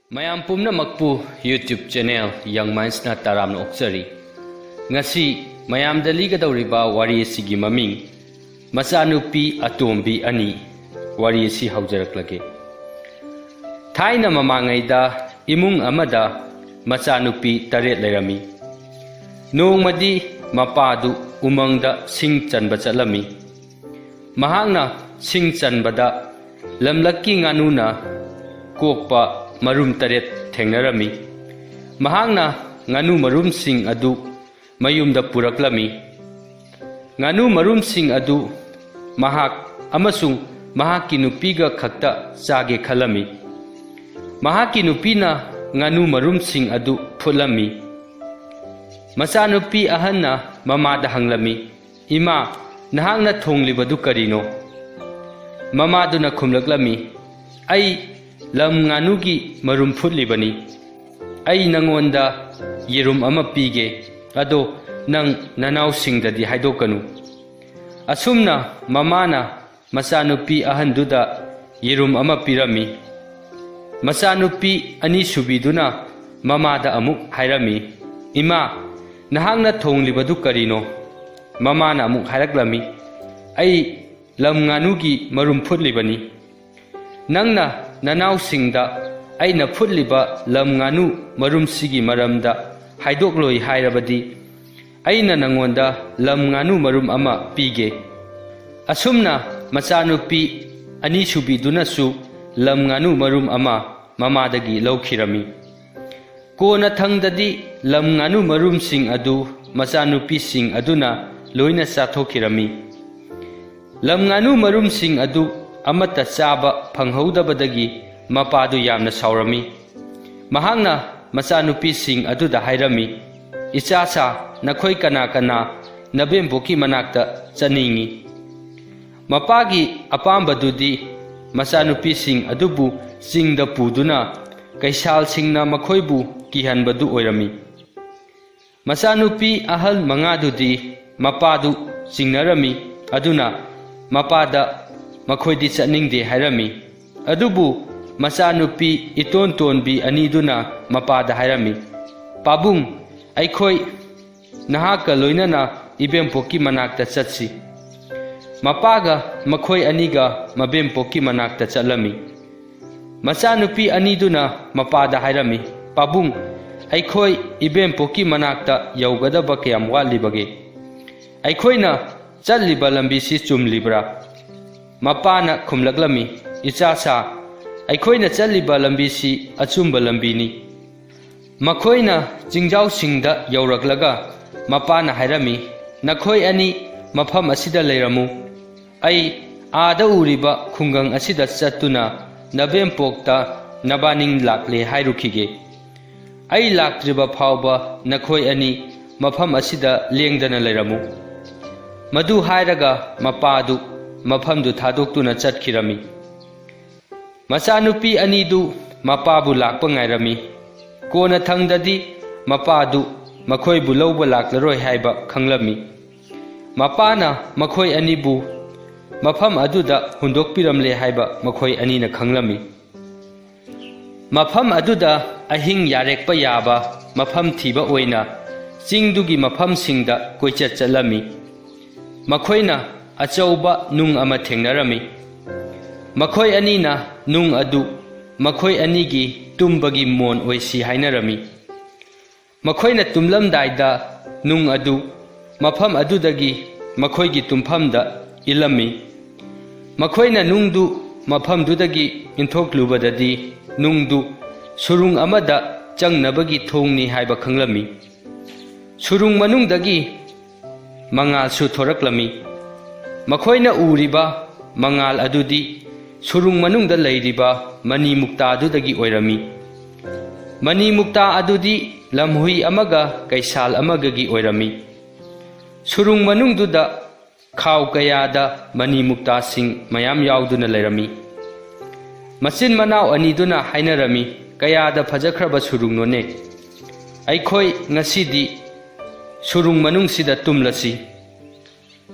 mayam pumna makpu YouTube channel Young Minds na taram na oksari. Ngasi mayam dali gadawriba wari sigi maming Machanupi atombi ani wari si haujaraklage. Thaina mamangayda imung amada Machanupi taret lairami. Noongmadi mapadu umangda sing chanba chalami. Mahangna sing chanbada lamlaki nganuna kokpa marum taret thengnarami. Mahangna nganu marum sing adu mayumda puraklami. Nganu marum sing adu mahak amasung mahaki nupiga khakta chage khalami. Mahaki nupina nganu marum sing adu phulami. Machanupi ahanna mamada hanglami. Ima nahangna thonglibadu karino. Mamaduna khumlaklami. Ai lam nganugi marum phutlibani. Ai nangonda yerum ama pige. Ado nang nanaw singdadi haidokanu. Asumna mamana Machanupi ahanduda yerum ama pirami. Machanupi ani subiduna mamada amuk hairami. Ima nahangna thonglibadu karino. Mamana amuk hairaklami. Ai lam nganugi marum phutlibani. Nangna nanaw singda aina phutliba lam nganu marum sigi maramda haidokloi hairabadi aina nangonda lam nganu marum ama pige. Asumna Machanupi ani subidunasu lam nganu marum ama mamadagi laukhirami. Kona thangdadi lam nganu marum sing adu Machanupi sing aduna loina sathokirami. Lam nganu marum sing adu amata chaba phanghaudabadagi mapadu yamna saurami. Mahangna Machanupi sing aduda hairami. Ichasa nakhoi kana kana nabemboki manakta chaningi. Mapagi apambadudi Machanupi sing adubu singda puduna kaisal singna makhoibu kihanbadu oirami. Machanupi ahal mangadudi mapadu singnarami aduna mapada makhoidi chaningde hairami. Adubu Machanupi iton tonbi aniduna mapada hairami. Pabung aikhoi nahaka loinana ibempoki manakta chatsi. Mapaga makhoi aniga mabempoki manakta chalami. Machanupi aniduna mapada hairami. Pabung aikhoi ibempoki manakta yaugadaba kayam walibage. Aikhoina challiba lambisi chumlibra. Mapana khumlaklami. Ichasa aikhoina challiba lambisi achumba lambini. Makhoina jingjau singda yauraklaga mapana hairami. Nakhoi ani mafam asida leiramu. Ai aada uriba khungang asida chattuna nabempokta nabaning lakle hairukige. Ai laktriba phawba nakhoi ani mafam asida lengdana leiramu. Madu hairaga mapadu mafamdu thadoktuna chatkirami. Machanupi anidu mapabu lakpa ngairami. Kona thangdadi mapadu makhoibu lawba laklaroi haiba khanglami. Mapana makhoi anibu mafam aduda hundokpiramle haiba makhoi anina khanglami. Mafam aduda ahing yarekpa yaba mafam thiba oina chingdugi mafam singda koichat chalami. Makhoina achauba nung ama thengnarami. Makhoi anina nung adu makhoi anigi tumbagi mon oisi hainarami. Makhoina tumlamdaida nung adu mafam adudagi makhoigi tumfamda ilami. Makhoina nungdu mafamdudagi intoklubadadi nungdu surung amada changnabagi thongni haiba khanglami. Surung manungdagi mangal su thoraklami. Makhoina uriba mangal adudi surung manungda leiriba mani mukta adudagi oirami. Mani mukta adudi lamhui amaga kaisal amagagi oirami. Surung manungduda khaw kayada mani mukta sing mayam yauduna leirami. Machin manaw aniduna hainarami kayada phajakraba surung none. Aikhoi ngasidi surung manung sida tumlasi.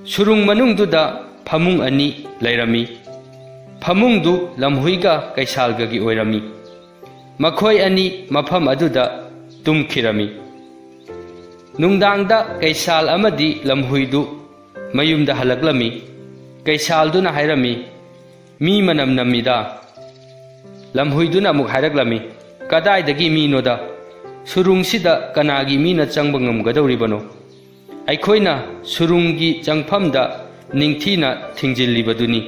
Surung manungduda phamung ani leirami. Phamungdu lamhuiga kaisalgagi oirami. Makhoi ani mafam aduda tumkhirami. Nungdangda kaisal amadi lamhuidu mayumda halaklami. Kaisaldu na hairami. Mi manam namida. Lamhuidu na muk hairaklami. Kadai dagi mi noda. Surung sida kanagi mi na changbangam gadauribano. Aikhoina surungi changpamda ningthina thingjillibaduni.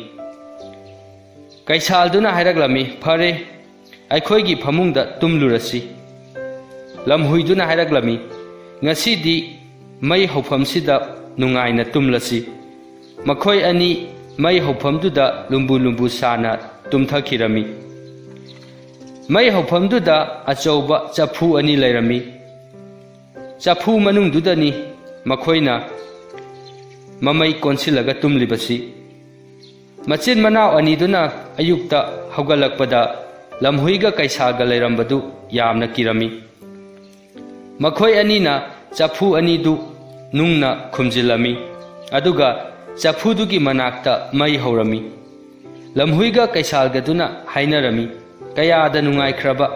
Kaisal na hairaklami. Phare Aikhoigi phamungda tumlurasi. Lamhuidu na hairaklami. Ngasidi mai hofamsida nungaina tumlasi. Makhoi ani mai hofamduda lumbu sana tumthakirami. Mai hofamduda achauba chapu ani lairami. Chapu manungdudani makhoina mamai konsilaga tumlibasi. Machin manao aniduna ayukta haugalakpada lamhuiga kaisaga lairambadu yamna kirami. Makhoi anina chapu anidu nungna khumjilami. Aduga chapudugi manakta mai haurami. Lamhuiga kaisalgaduna hainarami. Kayada nungai kraba.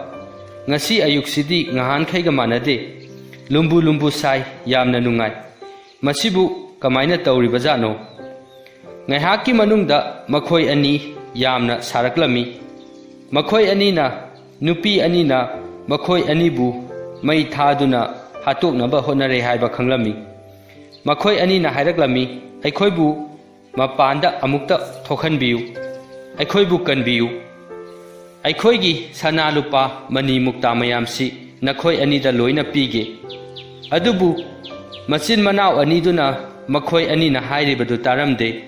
Ngasi ayuksidi ngahan khaiga manade. Lumbu sai yamna nungai. Masibu kamaina tauribajano. Ngaihaki manungda makhoi ani yamna saraklami. Makhoi anina nupi anina makhoi anibu mai thaduna hatoknaba honare haiba khanglami. Makhoi anina hairaklami. Aikhoibu mapanda amukta thokhanbiu. Aikhoibu kanbiu. Aikhoigi sana lupa mani mukta mayamsi nakhoi anida loina pige. Adubu machin manao aniduna makhoi anina hairibadu taramde.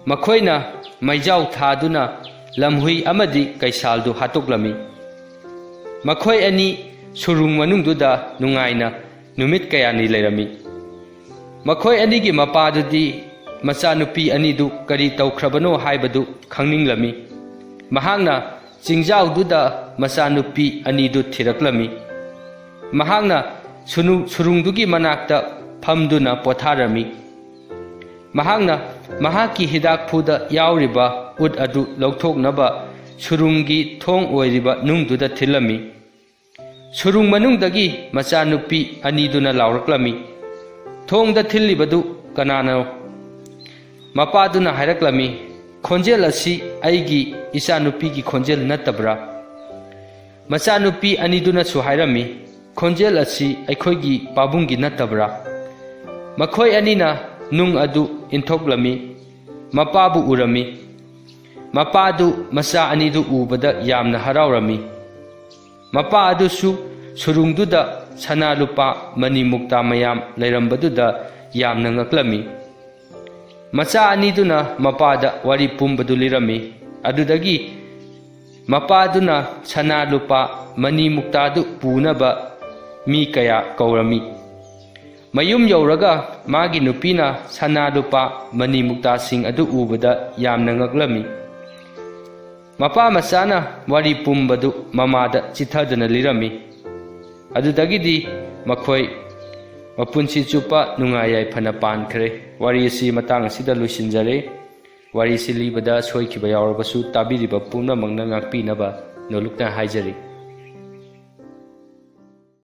Makhoina maijau thaduna lamhui amadi kaisaldu hatoklami. Makhoi ani surung manungduda nungaina numit kayani lairami. Makhoi anigi mapadudi Machanupi anidu kari taukrabano haibadu khangninglami. Mahangna chingjaududa Machanupi anidu thiraklami. Mahangna surungdugi manakta phamduna potharami. Mahangna mahaki hidak phuda yauriba ud adu lauthoknaba surungi thong oiriba nungduda thilami. Surung manungdagi Machanupi aniduna lauraklami. Thongda thillibadu kanano. Mapaduna hairaklami. Khonjel asi aigi Ichanupi gi khonjel natabra. Machanupi aniduna su hairami. Khonjel asi aikhoigi pabungi natabra. Makhoi anina nung adu inthoklami. Mapabu urami. Mapadu macha anidu ubada yamna haraurami. Mapa adusu surungduda sana lupa mani mukta mayam lairambaduda yamna ngaklami. Macha aniduna mapada wari pumbadu lirami. Adudagi mapaduna sana lupa mani muktadu punaba mi kaya kaurami. Mayum yauraga magi nupina sana lupa mani mukta sing adu ubada yamna ngaklami. Mapa masana wari pumbadu mamada chithadana lirami. Adudagidi makhoi mapunsi chupa nungayai phana pankhre. Wari asi matang asida lusinjare. Wari si libada soikiba yaurabasu tabiriba pumna mangna ngakpinaba nolukna haijari.